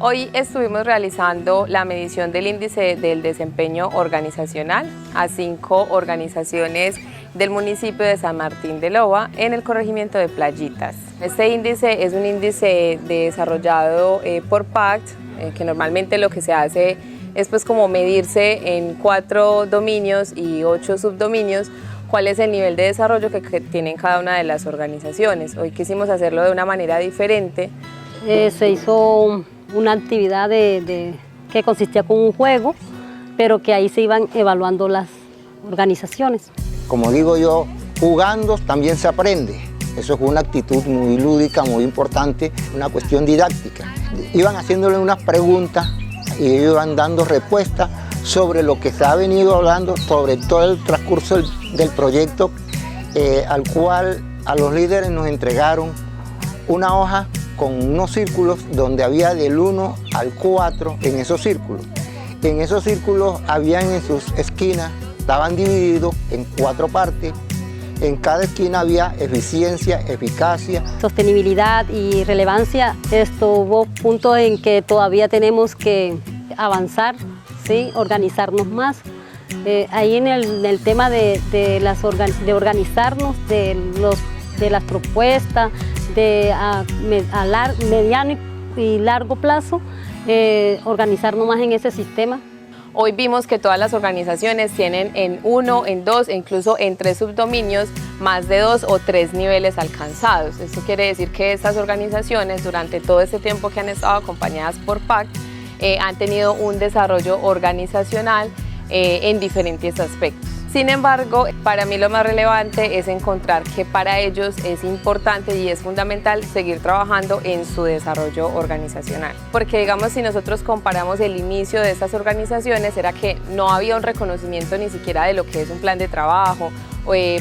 Hoy estuvimos realizando la medición del índice del desempeño organizacional a 5 organizaciones del municipio de San Martín de Loba en el corregimiento de Playitas. Este índice es un índice desarrollado por PACT, que normalmente lo que se hace es pues como medirse en 4 dominios y 8 subdominios cuál es el nivel de desarrollo que tienen cada una de las organizaciones. Hoy quisimos hacerlo de una manera diferente. Se hizo una actividad que consistía con un juego, pero que ahí se iban evaluando las organizaciones. Como digo yo, jugando también se aprende. Eso es una actitud muy lúdica, muy importante, una cuestión didáctica. Iban haciéndole unas preguntas y ellos iban dando respuestas sobre lo que se ha venido hablando, sobre todo el transcurso del proyecto, al cual a los líderes nos entregaron una hoja con unos círculos donde había del 1 al 4 en esos círculos. En esos círculos habían en sus esquinas, estaban divididos en 4 partes. En cada esquina había eficiencia, eficacia. Sostenibilidad y relevancia. Hubo puntos en que todavía tenemos que avanzar, ¿sí? Organizarnos más. Ahí en el tema de organizarnos, de las propuestas, a mediano y largo plazo, organizarnos más en ese sistema. Hoy vimos que todas las organizaciones tienen en 1, en 2 e incluso en 3 subdominios más de 2 o 3 niveles alcanzados. Esto quiere decir que estas organizaciones durante todo este tiempo que han estado acompañadas por PACT han tenido un desarrollo organizacional en diferentes aspectos. Sin embargo, para mí lo más relevante es encontrar que para ellos es importante y es fundamental seguir trabajando en su desarrollo organizacional. Porque digamos, si nosotros comparamos el inicio de estas organizaciones, era que no había un reconocimiento ni siquiera de lo que es un plan de trabajo,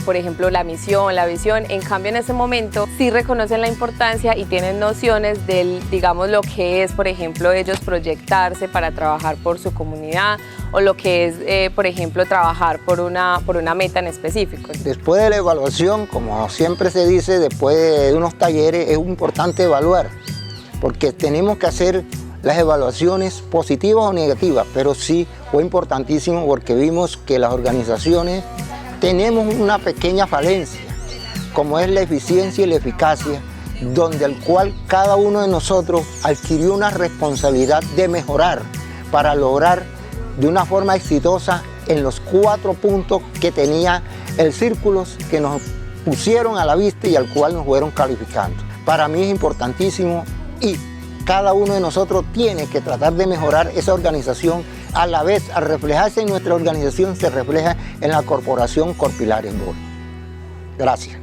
por ejemplo, la misión, la visión. En cambio, en ese momento sí reconocen la importancia y tienen nociones del, digamos, lo que es, por ejemplo, ellos proyectarse para trabajar por su comunidad o lo que es, por ejemplo, trabajar por una meta en específico. Después de la evaluación, como siempre se dice, después de unos talleres, es importante evaluar, porque tenemos que hacer las evaluaciones positivas o negativas, pero sí fue importantísimo porque vimos que las organizaciones tenemos una pequeña falencia, como es la eficiencia y la eficacia, donde al cual cada uno de nosotros adquirió una responsabilidad de mejorar para lograr de una forma exitosa en los 4 puntos que tenía el círculo que nos pusieron a la vista y al cual nos fueron calificando. Para mí es importantísimo y cada uno de nosotros tiene que tratar de mejorar esa organización. A la vez, al reflejarse en nuestra organización, se refleja en la corporación Corpilares Bol. Gracias.